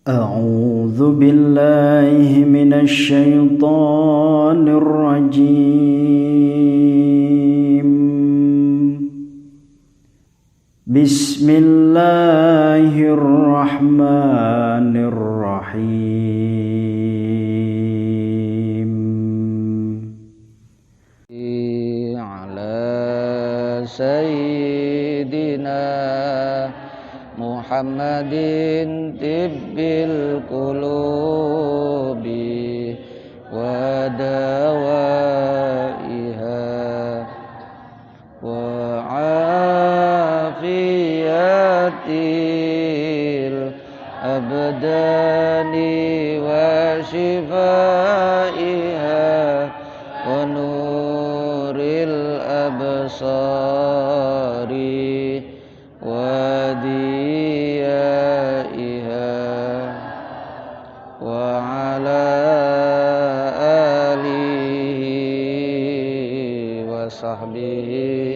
أعوذ بالله من الشيطان الرجيم. بسم الله الرحمن الرحيم. على سيدنا Muhammadin tibbil qulubi wa dawaiha wa afiyatil abdani wa shifaiha wa nuril absari wa diyaiha wa ala alihi wa sahbihi.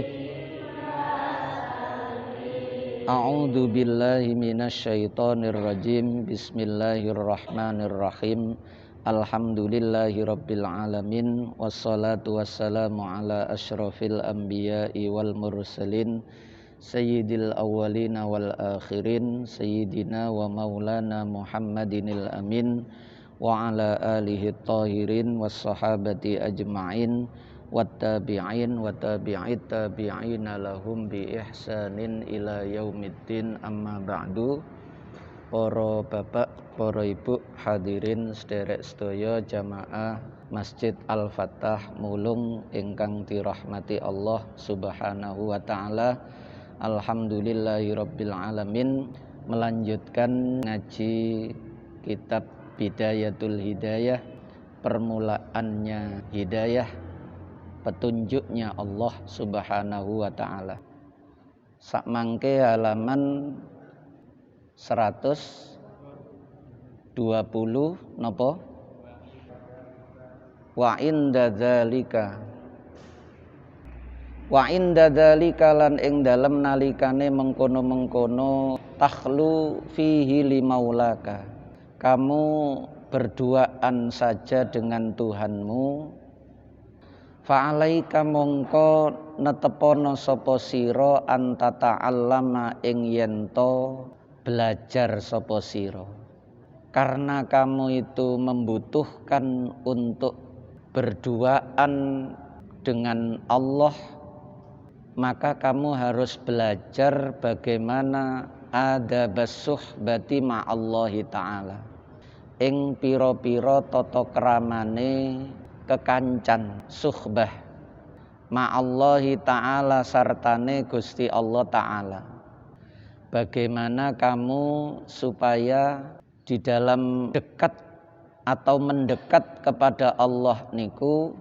A'udzu billahi minasy syaithanir rajim. Bismillahirrahmanirrahim. Alhamdulillahi rabbil alamin. Wassalatu wassalamu ala asyrafil anbiya'i wal mursalin Sayyidil awwalina wal akhirin Sayyidina wa maulana Muhammadinil amin wa ala alihi tahirin was sahabati ajma'in wat tabi'in wa tabi'it tabi'ina lahum bi ihsanin ila yaumiddin. Amma ba'du. Para bapak, para ibu hadirin sederek sedaya jamaah Masjid Al-Fatah Mulung ingkang dirahmati Allah Subhanahu wa taala. Alhamdulillahirabbil alamin. Melanjutkan ngaji kitab Bidayatul Hidayah, permulaannya hidayah, petunjuknya Allah Subhanahu wa taala. Sakmangke halaman 120 napa? Wa inda dzalika lan ing dalem nalikane mengkono-mengkono takhlu fihi limaulaka, kamu berduaan saja dengan Tuhanmu. Fa'alaika mongko netepono sapa sira anta ta'allama ing yento belajar sapa sira. Karena kamu itu membutuhkan untuk berduaan dengan Allah, maka kamu harus belajar bagaimana adabas suhbati ma'allahi ta'ala, ing pira-pira tata kramane kekancan suhbah ma'allahi ta'ala sartane Gusti Allah ta'ala. Bagaimana kamu supaya di dalam dekat atau mendekat kepada Allah niku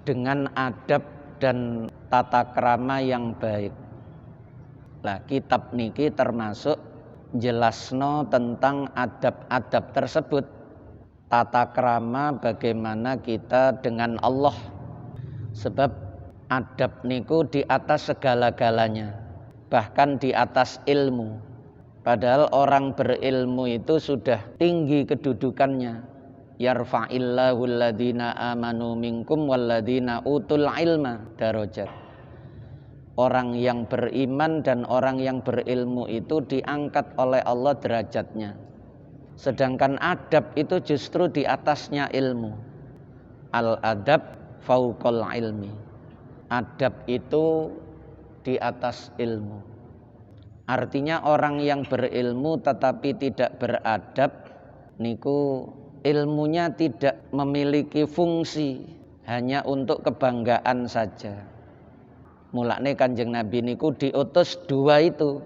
dengan adab dan tata krama yang baik. Lah kitab niki termasuk jelasno tentang adab-adab tersebut, tata krama bagaimana kita dengan Allah. Sebab adab niku di atas segala-galanya, bahkan di atas ilmu. Padahal orang berilmu itu sudah tinggi kedudukannya. Yarfa'illahu alladhina amanu minkum walladhina utul ilma darajat. Orang yang beriman dan orang yang berilmu itu diangkat oleh Allah derajatnya. Sedangkan adab itu justru di atasnya ilmu. Al-adab fauqal ilmi. Adab itu di atas ilmu. Artinya orang yang berilmu tetapi tidak beradab niku ilmunya tidak memiliki fungsi, hanya untuk kebanggaan saja. Mulane Kanjeng Nabi niku diutus dua itu.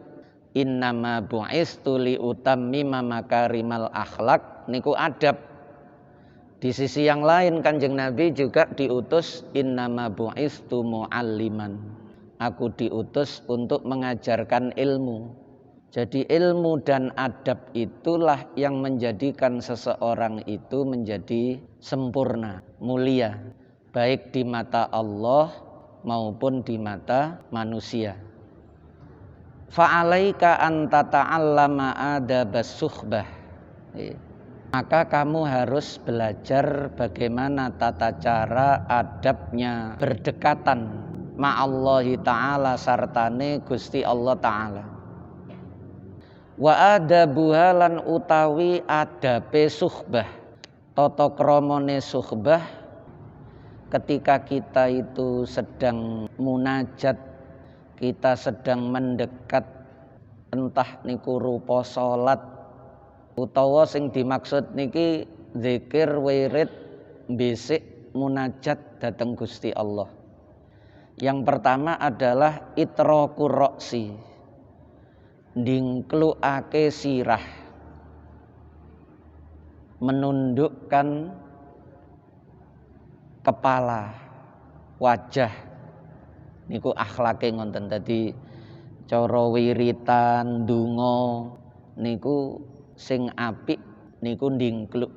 Innama bu'istu li utammima makarimal akhlak niku adab. Di sisi yang lain Kanjeng Nabi juga diutus innama bu'istu mu'alliman. Aku diutus untuk mengajarkan ilmu. Jadi ilmu dan adab itulah yang menjadikan seseorang itu menjadi sempurna, mulia, baik di mata Allah maupun di mata manusia. Fa'alaika an tata'allama adabas suhbah. Maka kamu harus belajar bagaimana tata cara adabnya berdekatan ma'allahi ta'ala sartane Gusti Allah ta'ala. Wa adabuha lan utawi adabe suhbah, tata kramane suhbah ketika kita itu sedang munajat, kita sedang mendekat, entah niku rupa salat utawa sing dimaksud niki zikir wirid bisik munajat dhateng Gusti Allah. Yang pertama adalah itraqur ra'si, ndingklukake sirah, menundukkan kepala, wajah. Niku akhlake ngoten. Dadi cara wiritan ndonga niku sing apik niku ndingkluk,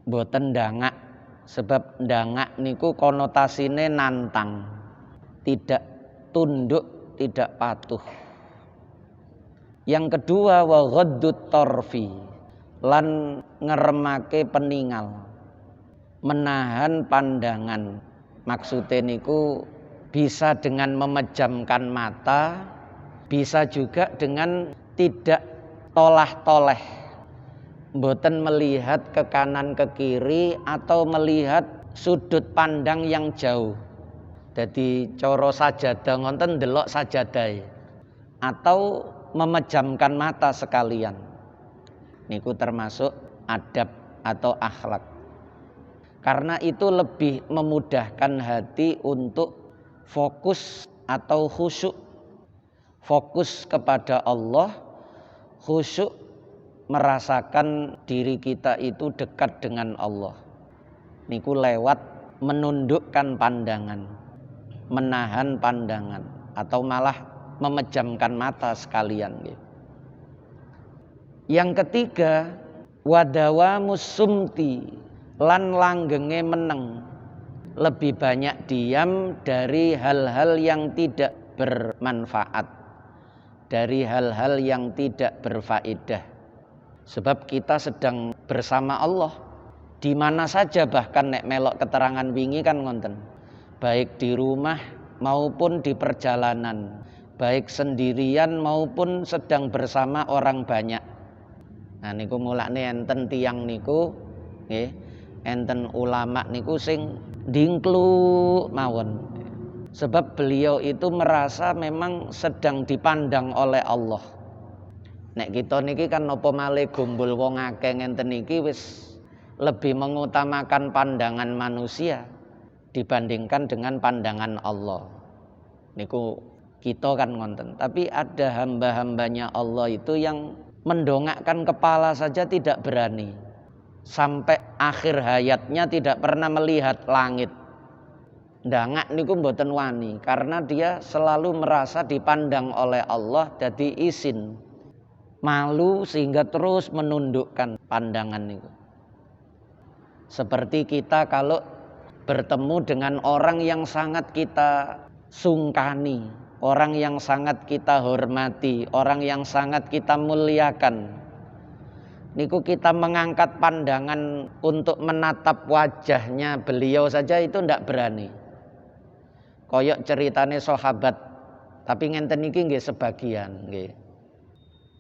mboten ndangak. Sebab ndangak niku konotasine nantang, tidak tunduk, tidak patuh. Yang kedua wa ghaddut tarfi, lan ngeremake peningal, menahan pandangan. Maksudnya niku bisa dengan memejamkan mata, bisa juga dengan tidak tolah-toleh, mboten melihat ke kanan ke kiri atau melihat sudut pandang yang jauh. Jadi cara sajadah ngonten delok sajadah atau memejamkan mata sekalian. Niku termasuk adab atau akhlak. Karena itu lebih memudahkan hati untuk fokus atau khusyuk. Fokus kepada Allah, khusyuk merasakan diri kita itu dekat dengan Allah. Niku lewat menundukkan pandangan, menahan pandangan, atau malah memejamkan mata sekalian. Yang ketiga, wadawamus sumti, lan langgenge meneng, lebih banyak diam dari hal-hal yang tidak bermanfaat, dari hal-hal yang tidak berfaedah. Sebab kita sedang bersama Allah di mana saja, bahkan nek melok keterangan wingi kan ngonten, baik di rumah maupun di perjalanan, baik sendirian maupun sedang bersama orang banyak. Nah niku mulane enten tiyang niku nggih, enten ulama niku sing ndingkluk mawon. Sebab beliau itu merasa memang sedang dipandang oleh Allah. Nek kita niki kan napa malih gombol wong akeh ngenten niki wis lebih mengutamakan pandangan manusia dibandingkan dengan pandangan Allah. Niku kita kan ngonten. Tapi ada hamba-hambanya Allah itu yang mendongakkan kepala saja tidak berani. Sampai akhir hayatnya tidak pernah melihat langit. Ndangak niku mboten wani karena dia selalu merasa dipandang oleh Allah, jadi izin malu sehingga terus menundukkan pandangan niku. Seperti kita kalau bertemu dengan orang yang sangat kita sungkani, orang yang sangat kita hormati, orang yang sangat kita muliakan, niku kita mengangkat pandangan untuk menatap wajahnya beliau saja itu ndak berani. Koyok ceritane sahabat, tapi ngenten iki nggih sebagian nggih.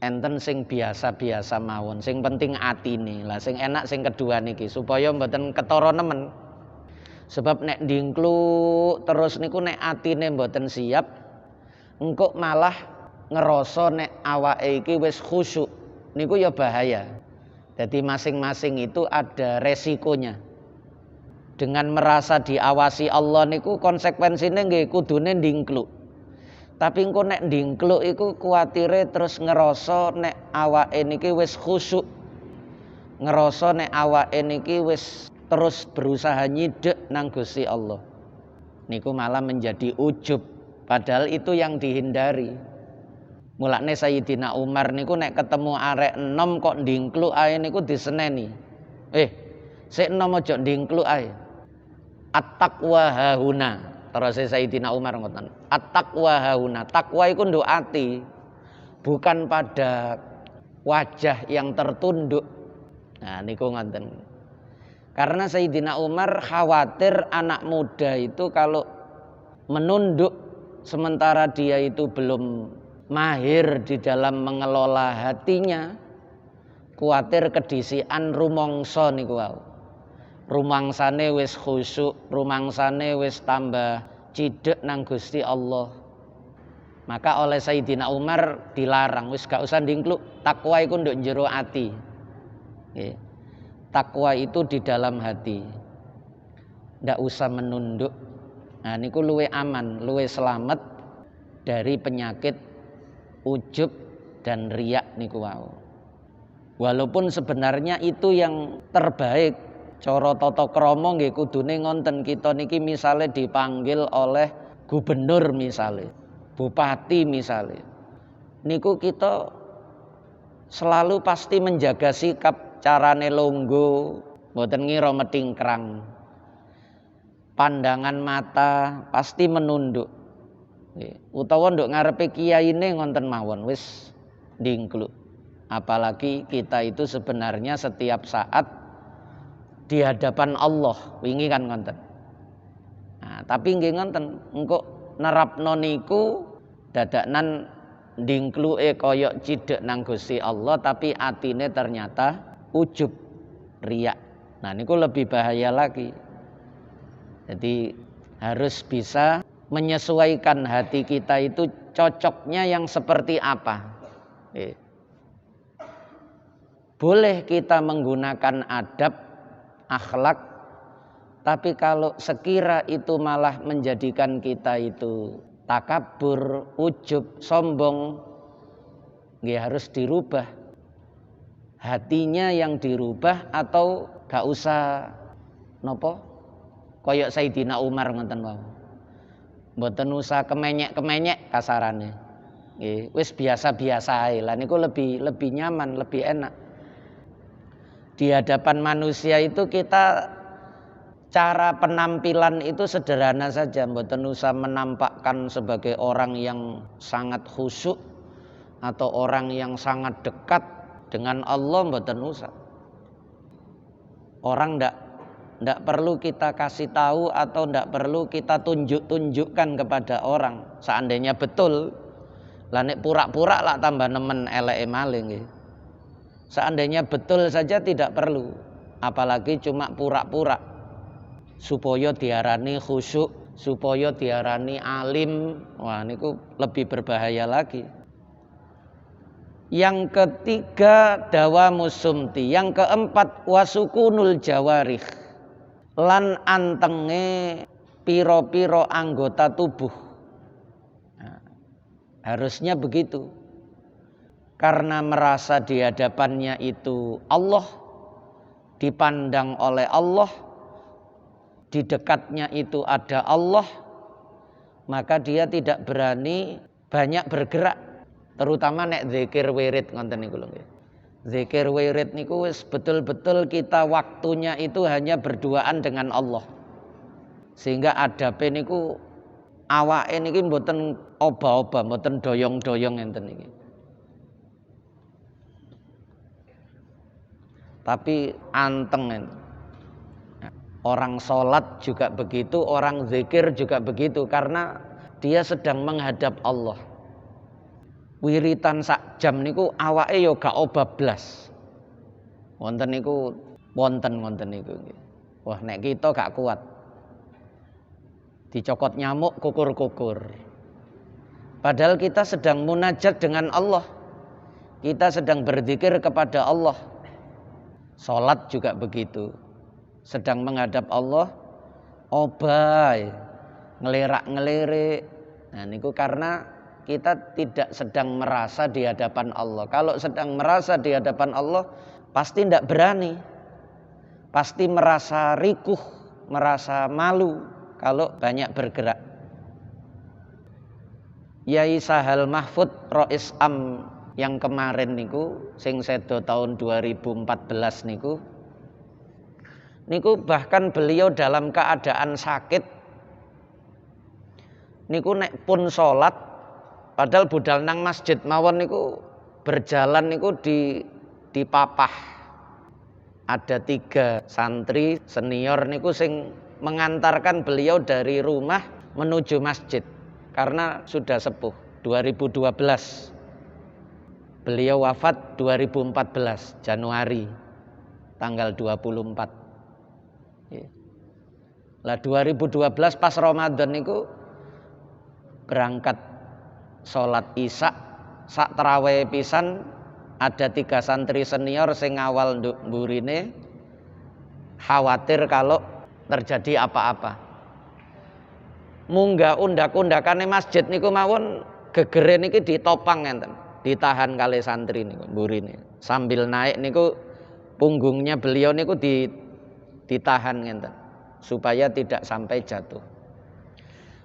Enten sing biasa-biasa mawon, sing penting atine. Lah sing enak sing kedua niki supaya mboten ketara nemen. Sebab nek ndingkluk terus niku nek atine mboten siap, engko malah ngerasa nek awake iki wis khusyuk. Niku ya bahaya. Jadi masing-masing itu ada resikonya. Dengan merasa diawasi Allah niku konsekuensine nggih kudune ndingkluk. Tapi engko nek ndingkluk iku kuwatire terus ngerasa nek awake niki wis khusyuk. Ngerasa nek awake niki wis terus berusaha nyidek nang Gusti Allah. Niku malah menjadi ujub, padahal itu yang dihindari. Mulane Sayyidina Umar niku nek ketemu arek enom kok ndingkluk ae niku diseneni. Sik enom aja ndingkluk ae. At-taqwa hahuna. Terus Sayyidina Umar ngoten. At-taqwa hahuna. Takwa iku nduk ati, bukan pada wajah yang tertunduk, Nah niku ngoten. Karena Sayyidina Umar khawatir anak muda itu kalau menunduk sementara dia itu belum mahir di dalam mengelola hatinya, kuatir kedisian rumangsa niku wau. Rumangsane wis khusyuk, rumangsane wis tambah cidhek nang Gusti Allah. Maka oleh Sayyidina Umar dilarang, wis gak usah ndingkluk, takwa iku nduk njero ati. Nggih. Takwa itu di dalam hati. Ndak usah menunduk. Nah niku luwe aman, luwe selamat dari penyakit ujub dan riak niku wau. Walaupun sebenarnya itu yang terbaik. Cara tata krama nggih kudune ngonten, kita niki misale dipanggil oleh gubernur misale, bupati misale. Niku kita selalu pasti menjaga sikap, carane longgo, mboten ngira metingkrang. Pandangan mata pasti menunduk. Utawa nduk ngarepe kiyaine ngonten mawon wis ndingkluk. Apalagi kita itu sebenarnya setiap saat di hadapan Allah, wingi kan ngonten. Nah, tapi nggih ngonten, engko nerapno niku dadaknan ndingkluke kaya cidhek nang Gusti Allah tapi atine ternyata ujub, riak. Nah niku lebih bahaya lagi. Jadi harus bisa menyesuaikan hati kita itu cocoknya yang seperti apa. Boleh kita menggunakan adab, akhlak, tapi kalau sekira itu malah menjadikan kita itu takabur, ujub, sombong, nggih harus dirubah. Hatinya yang dirubah atau gak usah nopo koyok Sayyidina Umar ngoten wau. Mboten usah kemenyek-kemenyek kasarane. Nggih, wis biasa-biasa ae. Lah niku lebih nyaman, lebih enak. Di hadapan manusia itu kita cara penampilan itu sederhana saja, mboten usah menampakkan sebagai orang yang sangat khusyuk atau orang yang sangat dekat dengan Allah, mboten usah. Orang ndak perlu kita kasih tahu atau ndak perlu kita tunjukkan kepada orang. Seandainya betul, lah nek pura-pura lah tambah nemen eleke malih nggih. Seandainya betul saja tidak perlu, apalagi cuma pura-pura supaya diarani khusyuk, supaya diarani alim. Wah niku lebih berbahaya lagi. Yang ketiga dawamus sumti, yang keempat wasukunul jawarih, lan antenge piro-piro anggota tubuh. Nah, harusnya begitu. Karena merasa di hadapannya itu Allah, dipandang oleh Allah, di dekatnya itu ada Allah, maka dia tidak berani banyak bergerak, terutama nek zikir wirid ngoten niku lho nggih. Zikir wirid niku wis betul-betul kita waktunya itu hanya berduaan dengan Allah. Sehingga adabe niku awake niki mboten oba-oba, mboten doyong-doyong enten niki. Tapi anteng. Orang sholat juga begitu, orang zikir juga begitu, karena dia sedang menghadap Allah. Wiritan sak jam niku awake yo gak obablas. Wonten niku wonten niku. Wah nek kita gak kuat. Dicokot nyamuk kukur-kukur. Padahal kita sedang munajat dengan Allah. Kita sedang berzikir kepada Allah. Sholat juga begitu, sedang menghadap Allah, obay, ngelirak-ngelirik. Nah niku karena kita tidak sedang merasa di hadapan Allah. Kalau sedang merasa di hadapan Allah, pasti tidak berani, pasti merasa rikuh, merasa malu kalau banyak bergerak. Yai Sahal Mahfud Rois Am yang kemarin niku sing sedo tahun 2014 niku bahkan beliau dalam keadaan sakit niku nek pun sholat padahal budal nang masjid mawon niku berjalan niku di papah ada 3 santri senior niku sing mengantarkan beliau dari rumah menuju masjid karena sudah sepuh. 2012 beliau wafat 2014 Januari tanggal 24. Lah 2012 pas Ramadan niku berangkat sholat isya sak tarawih pisan, ada 3 santri senior sing ngawal nduk mburine khawatir kalau terjadi apa-apa. Munggah undak-undakane masjid niku mawon gegere niki ditopang ngenten, ditahan kali santri niku mburine. Sambil naik niku punggungnya beliau niku ditahan ngenten supaya tidak sampai jatuh.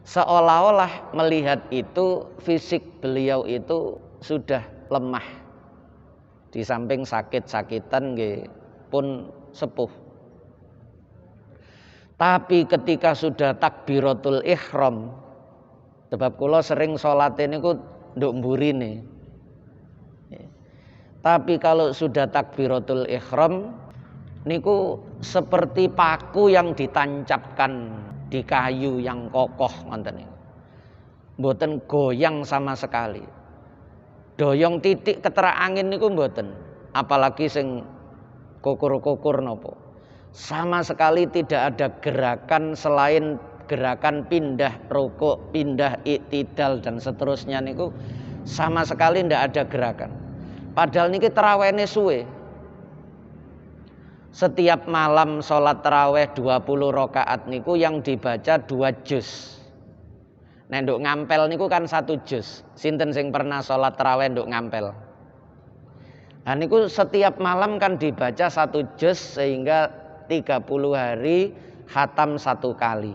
Seolah-olah melihat itu fisik beliau itu sudah lemah. Di samping sakit-sakitan nggih pun sepuh. Tapi ketika sudah takbiratul ihram, sebab kula sering salate niku nduk mburine. Tapi kalau sudah takbiratul ihram niku seperti paku yang ditancapkan di kayu yang kokoh ngoten niku. Mboten goyang sama sekali. Doyong titik keterak angin niku mboten, apalagi sing kukur-kukur nopo. Sama sekali tidak ada gerakan selain gerakan pindah rukuk, pindah iktidal dan seterusnya niku sama sekali ndak ada gerakan. Padahal niki tarawihne suwe. Setiap malam sholat tarawih 20 rakaat niku yang dibaca 2 juz. Nek nduk ngampel niku kan 1 juz. Sinten sing pernah sholat tarawih nduk ngampel? Nah niku setiap malam kan dibaca 1 juz sehingga 30 hari khatam 1 kali.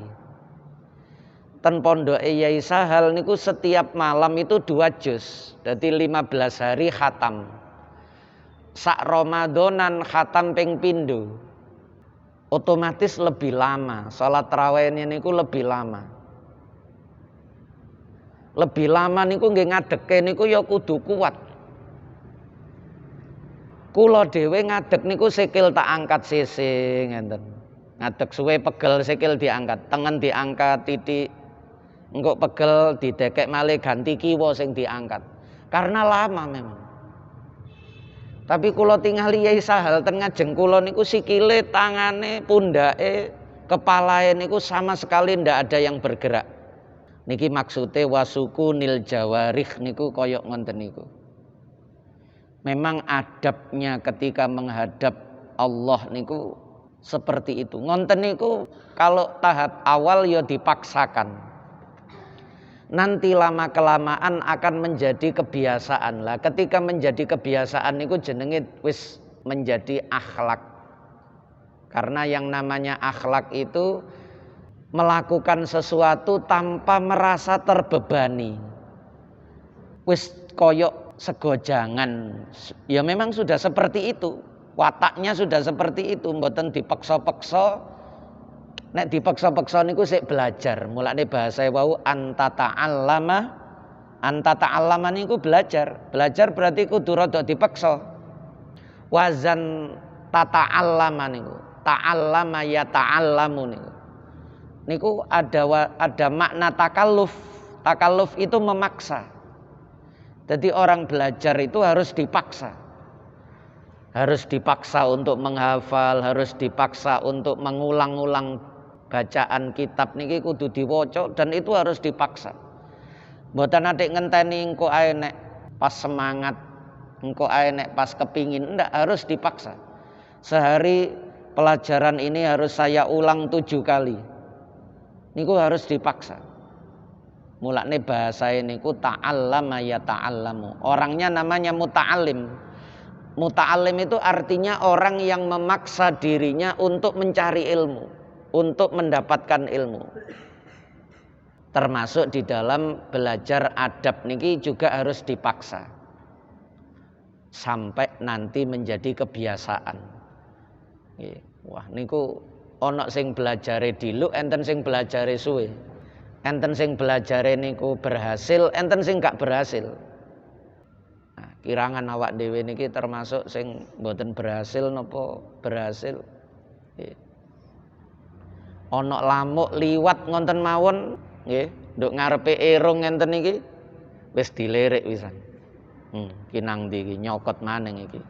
Ten pondoke Yai Sahal niku setiap malam itu 2 juz. Jadi 15 hari khatam. Sak Ramadanan khatam ping pindho. Otomatis lebih lama. Salat tarawih niku lebih lama. Lebih lama niku nggih ngadeke niku ya kudu kuat. Kula dhewe ngadeg niku sikil tak angkat sisi ngenten. Ngadeg suwe pegel sikil diangkat, tengen diangkat titik. Engko pegel didekek malih ganti kiwa sing diangkat. Karena lama memang. Tapi kula tingali Yai Sahal ten ngajeng kula niku sikile, tangane, pundake, kepalae niku sama sekali ndak ada yang bergerak. Niki maksude wasuku nil jawarih niku koyok ngonten niku. Memang adabnya ketika menghadap Allah niku seperti itu. Ngonten niku kalau tahap awal ya dipaksakan. Nanti lama kelamaan akan menjadi kebiasaan lah. Ketika menjadi kebiasaan niku jenenge wis menjadi akhlak. Karena yang namanya akhlak itu melakukan sesuatu tanpa merasa terbebani. Wis koyok segojangan. Ya memang sudah seperti itu. Wataknya sudah seperti itu, mboten dipeksa-peksa. Nek dipeksa-peksa niku sik belajar. Mulane bahasa wau anta ta'allama niku belajar. Belajar berarti kudu rada dipeksa. Wazan tata'allama niku. Ta'allama ya ta'allamu niku. Niku ada makna takalluf. Takalluf itu memaksa. Jadi orang belajar itu harus dipaksa. Harus dipaksa untuk menghafal, harus dipaksa untuk mengulang-ulang bacaan kitab niki kudu diwaca dan itu harus dipaksa. Mboten atik ngenteni engko ae nek pas semangat, engko ae nek pas kepingin, ndak, harus dipaksa. Sehari pelajaran ini harus saya ulang 7 kali. Niku harus dipaksa. Mulane bahasa niku ta'allama ya ta'allamu. Orangnya namanya muta'allim. Muta'allim itu artinya orang yang memaksa dirinya untuk mencari ilmu, untuk mendapatkan ilmu. Termasuk di dalam belajar adab niki juga harus dipaksa. Sampai nanti menjadi kebiasaan. Wah niku ana sing belajare diluk, enten sing belajare suwe. Enten sing belajare niku berhasil, enten sing gak berhasil. Kirangan awak dhewe niki termasuk sing mboten berhasil napa berhasil. Ana lamuk liwat ngonten mawon nggih, nduk ngarepe irung ngenten iki wis dilirik wisan. Ki nang ndi iki nyokot maning iki.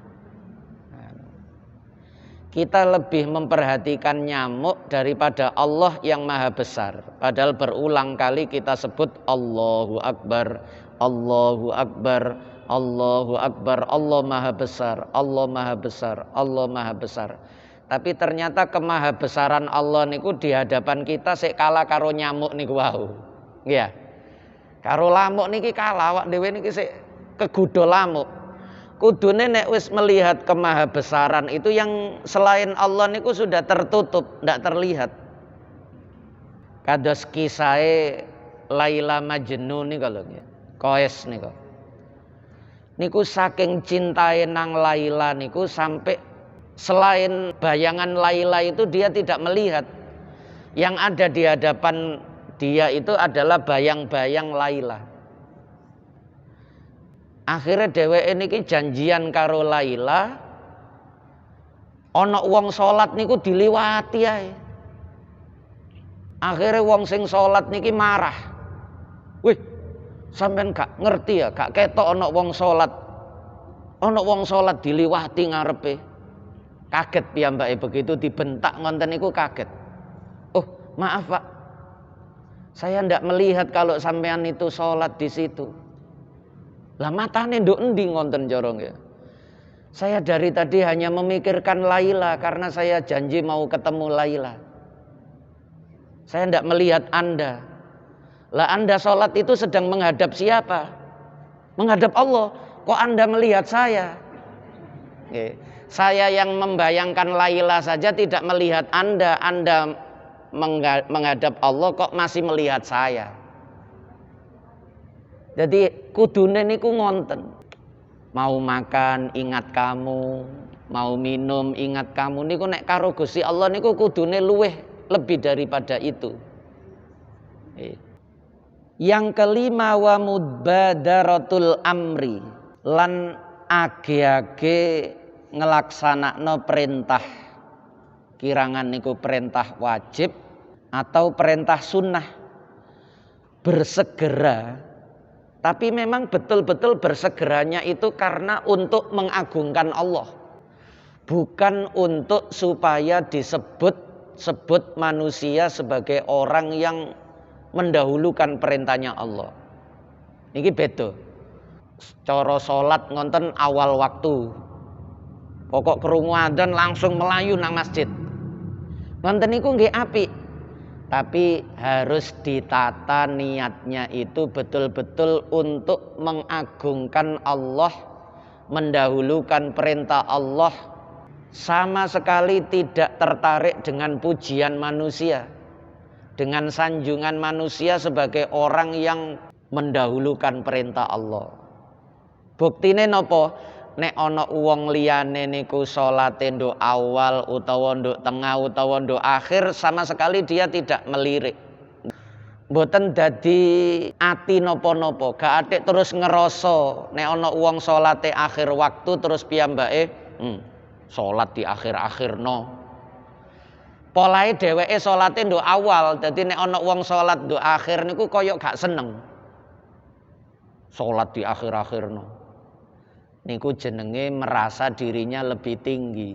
Kita lebih memperhatikan nyamuk daripada Allah yang maha besar. Padahal berulang kali kita sebut Allahu Akbar, Allahu Akbar, Allahu Akbar, Allah maha besar, Allah maha besar, Allah maha besar. Tapi ternyata kemahabesaran Allah niku di hadapan kita sik kalah karo nyamuk niku wau. Nggih. Karo lamuk niki kalah, awak dhewe niki sik kegodho lamuk. Kudune nek wis melihat kemahabesaran itu yang selain Allah niku sudah tertutup, ndak terlihat. Kados kisahe Laila Majnun niku lho nggih. Koes niku. Niku saking cintae nang Laila niku sampai selain bayangan Laila itu dia tidak melihat. Yang ada di hadapan dia itu adalah bayang-bayang Laila. Akhirnya dheweke niki janjian karo Laila, ana wong salat niku diliwati ae. Akhirnya wong sing salat niki marah. Wih, sampean gak ngerti ya, gak ketok ana wong salat. Ana wong salat diliwati ngarepe. Kaget piyambake begitu dibentak ngonten niku kaget. Oh, maaf Pak. Saya ndak melihat kalau sampean itu salat di situ. Lah matane nduk endi ngonten jorong ya. Saya dari tadi hanya memikirkan Laila karena saya janji mau ketemu Laila. Saya tidak melihat Anda. Lah Anda sholat itu sedang menghadap siapa? Menghadap Allah. Kok Anda melihat saya? Saya yang membayangkan Laila saja tidak melihat Anda. Anda menghadap Allah kok masih melihat saya? Jadi kudune niku ngonten. Mau makan ingat kamu, mau minum ingat kamu niku nek karo Gusti Allah niku kudune luweh lebih daripada itu. Yang kelima wa mubadaratul amri, lan age-age ngelaksanakno perintah. Kirangan niku perintah wajib atau perintah sunnah. Bersegera. Tapi memang betul-betul bersegeranya itu karena untuk mengagungkan Allah. Bukan untuk supaya disebut manusia sebagai orang yang mendahulukan perintahnya Allah. Niki beda. Cara salat ngonten awal waktu. Pokok krungu adzan langsung melayu nang masjid. Ngonten niku nggih apik. Tapi harus ditata niatnya itu betul-betul untuk mengagungkan Allah, mendahulukan perintah Allah, sama sekali tidak tertarik dengan pujian manusia, dengan sanjungan manusia sebagai orang yang mendahulukan perintah Allah. Buktine nopo? Nek ana wong liyane niku salate nduk awal utawa nduk tengah utawa nduk akhir sama sekali dia tidak melirik. Mboten dadi ati napa-napa, gak atik terus ngerasa nek ana wong salate akhir waktu terus piyambake salat di akhir-akhirno. Polahe dheweke salate nduk awal, dadi nek ana wong salat nduk akhir niku kaya gak seneng. Salat di akhir-akhirno. Niku jenenge merasa dirinya lebih tinggi.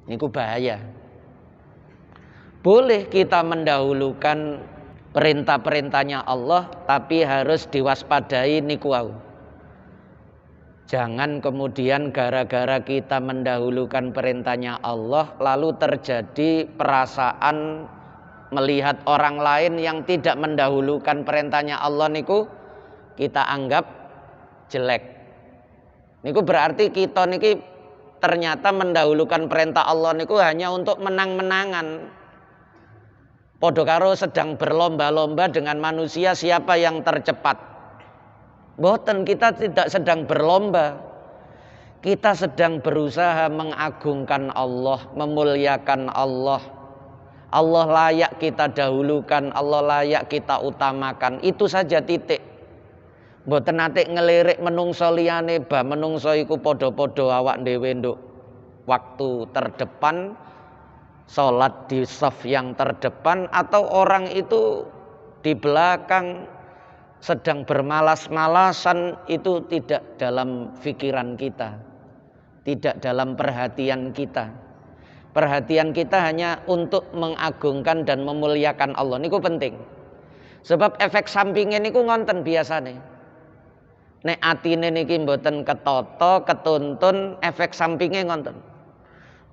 Niku bahaya. Boleh kita mendahulukan perintah-perintahnya Allah, tapi harus diwaspadai niku wau. Jangan kemudian gara-gara kita mendahulukan perintahnya Allah, lalu terjadi perasaan melihat orang lain yang tidak mendahulukan perintahnya Allah niku kita anggap jelek. Niku berarti kita niki ternyata mendahulukan perintah Allah niku hanya untuk menang-menangan. Padha karo sedang berlomba-lomba dengan manusia siapa yang tercepat. Mboten, kita tidak sedang berlomba. Kita sedang berusaha mengagungkan Allah, memuliakan Allah. Allah layak kita dahulukan, Allah layak kita utamakan. Itu saja titik. Mboten nate ngelirik menungso liyane, bah menungso iku padha-padha awak dhewe nduk waktu terdepan, salat di shaf yang terdepan, atau orang itu di belakang sedang bermalas-malasan, itu tidak dalam pikiran kita, tidak dalam perhatian kita. Perhatian kita hanya untuk mengagungkan dan memuliakan Allah. Niku penting. Sebab efek sampingnya niku ngonten biasane. Nek atine niki mboten ketata, ketuntun, efek sampingnya ngonten.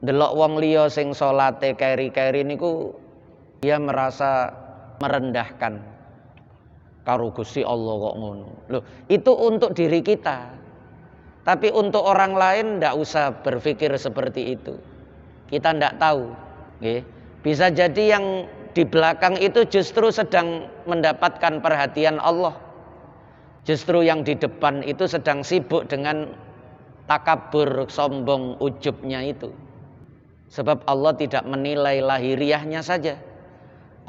Delok wong liya sing salate keri-keri niku dia merasa merendahkan. Karo Gusti Allah kok ngono. Loh, itu untuk diri kita. Tapi untuk orang lain ndak usah berpikir seperti itu. Kita ndak tahu, nggih. Bisa jadi yang di belakang itu justru sedang mendapatkan perhatian Allah. Justru yang di depan itu sedang sibuk dengan takabur, sombong, ujubnya itu. Sebab Allah tidak menilai lahiriahnya saja.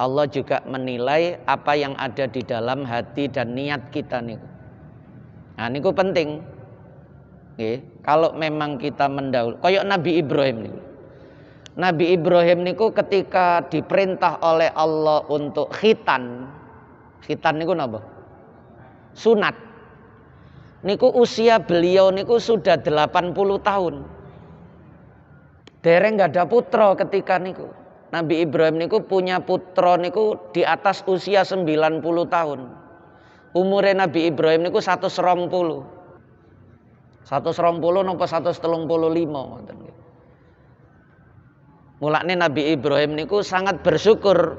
Allah juga menilai apa yang ada di dalam hati dan niat kita niku. Nah niku penting. Nggih, kalau memang kita mendahului, kayak Nabi Ibrahim niku. Nabi Ibrahim niku ketika diperintah oleh Allah untuk khitan niku napa? Sunat. Niku usia beliau niku sudah 80 tahun. Dereng nggak ada putra ketika niku. Nabi Ibrahim niku punya putra niku di atas usia 90 tahun. Umure Nabi Ibrahim niku 120. 120 napa 135 ngoten nggih. Mulane Nabi Ibrahim niku sangat bersyukur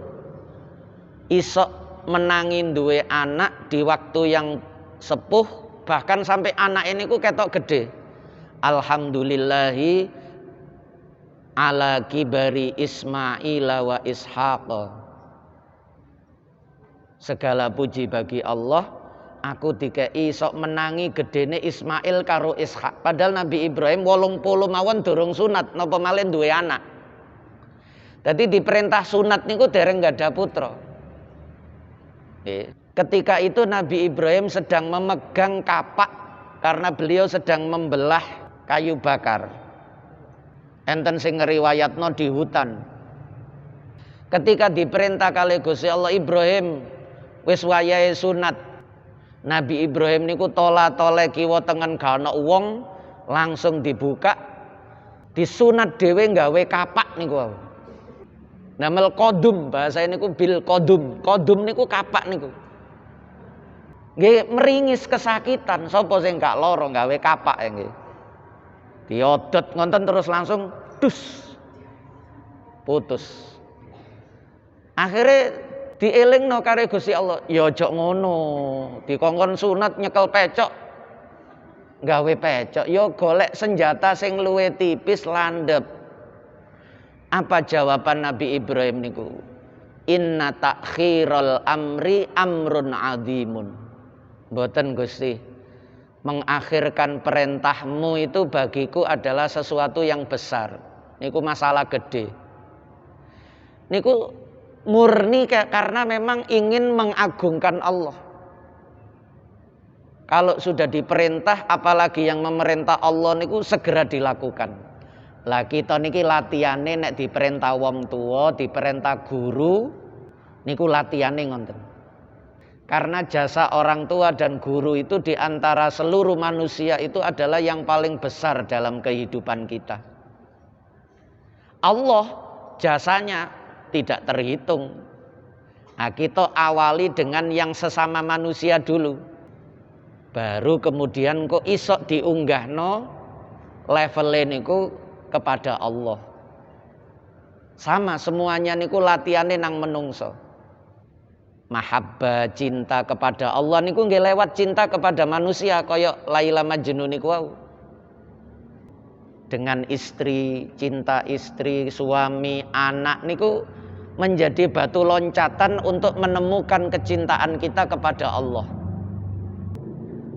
iso menangi duwe anak di waktu yang sepuh, bahkan sampai anak ini ku ketok gede. Alhamdulillahi ala kibari Ismaila wa Ishaq. Segala puji bagi Allah, aku dikei sok menangi gedene Ismail karo Ishak. Padahal Nabi Ibrahim 80 mawon durung sunat, napa malih duwe anak. Jadi diperintah sunat niku dereng gak ada putra. Ketika itu Nabi Ibrahim sedang memegang kapak karena beliau sedang membelah kayu bakar. Enten sing ngriwayatno di hutan. Ketika diperintah kali Gusti Allah, Ibrahim wis wayahe sunat. Nabi Ibrahim niku tola-tole kiwa tengen gak ana wong, langsung dibuka. Disunat dhewe gawe kapak niku. Namel kodum, bahasa niku bil kodum. Kodum niku kapak niku. Nggih meringis kesakitan, sapa sing gak lara gawe kapak ya nggih. Diodot ngonten terus langsung dus. Putus. Akhirnya dielingno karo Gusti Allah, ya aja ngono. Dikongkon sunat nyekel pecok. Gawe pecok, ya golek senjata sing luwih tipis landhep. Apa jawaban Nabi Ibrahim niku? Inna ta'khiral amri amrun azimun. Mboten Gusti, mengakhirkan perintahmu itu bagiku adalah sesuatu yang besar. Niku masalah gede. Niku murni karena memang ingin mengagungkan Allah. Kalau sudah diperintah, apalagi yang memerintah Allah niku segera dilakukan. Lah kita niki latihane nek diperintah wong tua, diperintah guru, niku latihane ngonten. Karena jasa orang tua dan guru itu di antara seluruh manusia itu adalah yang paling besar dalam kehidupan kita. Allah jasanya tidak terhitung. Nah, kita awali dengan yang sesama manusia dulu. Baru kemudian kok isok diunggahno levelnya niku kepada Allah. Sama semuanya niku latihane nang menungso. Mahabbah, cinta kepada Allah niku nggih lewat cinta kepada manusia kaya Laila Majnun niku wau. Dengan istri, cinta istri, suami, anak niku menjadi batu loncatan untuk menemukan kecintaan kita kepada Allah.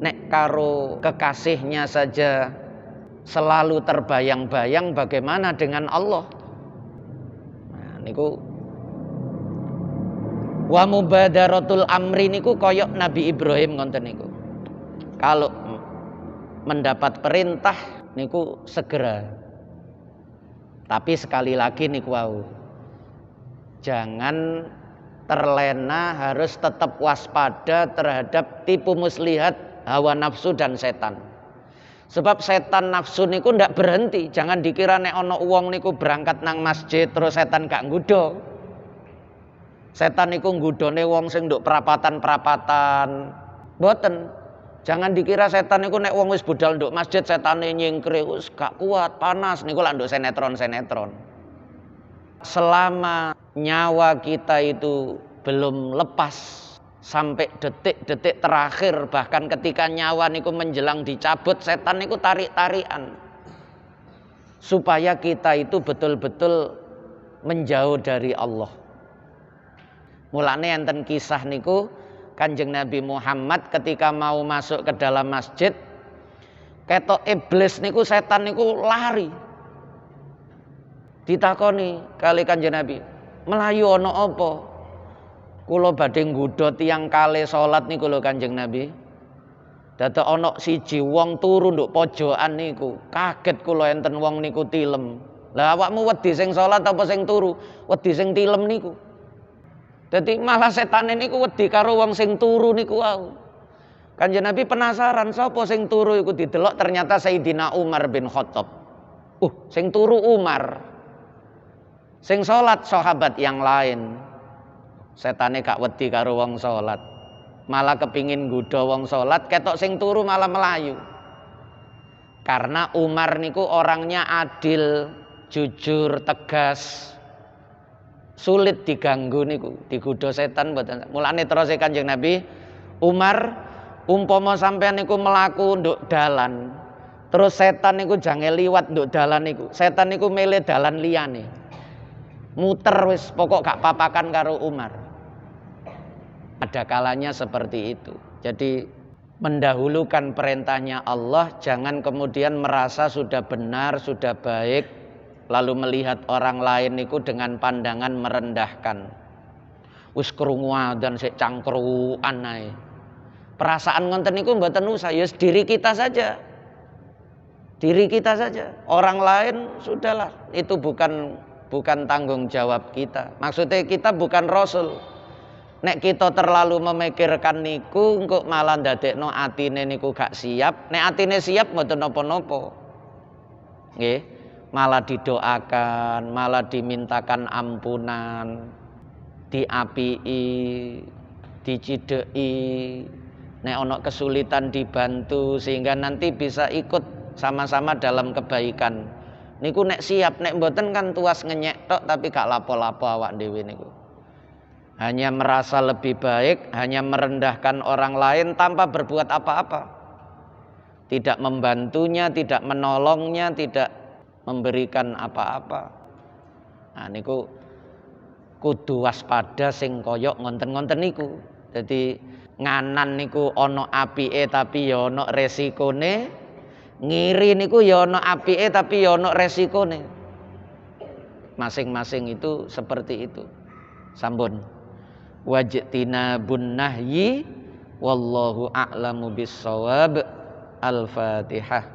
Nek karo kekasihnya saja selalu terbayang-bayang, bagaimana dengan Allah? Nah, niku wa mubadaratul amri niku koyok Nabi Ibrahim ngonten niku. kalau mendapat perintah niku segera. Tapi sekali lagi niku wau, jangan terlena, harus tetap waspada terhadap tipu muslihat hawa nafsu dan setan. Sebab setan nafsu niku ndak berhenti. Jangan dikira nek ana wong niku berangkat nang masjid terus setan gak nggodha. Setan niku nggodhone wong sing nduk perapatan-perapatan. Mboten. Jangan dikira setan niku nek wong wis budal nduk masjid setane nyingkre wis gak kuat, panas niku lak nduk sinetron-sinetron. Selama nyawa kita itu belum lepas sampai detik-detik terakhir, bahkan ketika nyawa niku menjelang dicabut, setan niku tarik-tarikan supaya kita itu betul-betul menjauh dari Allah. Mulane enten kisah niku Kanjeng Nabi Muhammad ketika mau masuk ke dalam masjid, ketok iblis niku setan niku lari. Ditakoni kali Kanjeng Nabi, "Melayu ana apa?" Kula badhe nggodha tiyang kalih salat niku lho Kanjeng Nabi. Dadak ana siji wong turu nduk pojokan niku. Kaget kula enten wong niku tilem. Lah awakmu wedi sing salat apa sing turu? Wedi sing tilem niku. Dadi malah setane niku wedi karo wong sing turu niku wau. Kanjeng Nabi penasaran sapa sing turu iku, didelok ternyata Sayyidina Umar bin Khattab. Sing turu Umar. Sing salat sahabat yang lain. Setane gak wedi karo wong salat. Malah kepingin nggodha wong salat, ketok sing turu malah melayu. Karena Umar niku orangnya adil, jujur, tegas. Sulit diganggu niku, digodha setan mboten. Mulane terus Kanjeng Nabi, Umar umpama sampean niku melaku nduk dalan, terus setan niku jange liwat nduk dalan niku. Setan niku milih dalan liyane. Muter wis pokok gak papakan karo Umar. Ada kalanya seperti itu. Jadi mendahulukan perintahnya Allah, jangan kemudian merasa sudah benar, sudah baik, lalu melihat orang lain niku dengan pandangan merendahkan. Wis krungu dan sik cangkruan ae. Perasaan ngonten niku mboten usah, ya diri kita saja. Diri kita saja. Orang lain sudahlah, itu bukan tanggung jawab kita. Maksudnya kita bukan rasul. Nek kita terlalu memikirkan niku engko malah ndadekno atine niku gak siap. Nek atine siap mboten napa-napa. Nggih, malah didoakan, malah dimintakan ampunan, diapii, dicideki. Nek ana kesulitan dibantu sehingga nanti bisa ikut sama-sama dalam kebaikan. Niku nek siap, nek mboten kan tuas ngenyek tok tapi gak lapo-lapo awak dhewe niku. Hanya merasa lebih baik, hanya merendahkan orang lain tanpa berbuat apa-apa. Tidak membantunya, tidak menolongnya, tidak memberikan apa-apa. Nah niku kudu waspada sing koyok ngonten-ngonten niku. Jadi nganan niku ana apike tapi ya ana resikone. Ngiri niku ya ana apike tapi ya ana resikone. Masing-masing itu seperti itu. Sampun. Wajtinabun nahyi wallahu a'lamu bis-shawab. Al-Fatihah.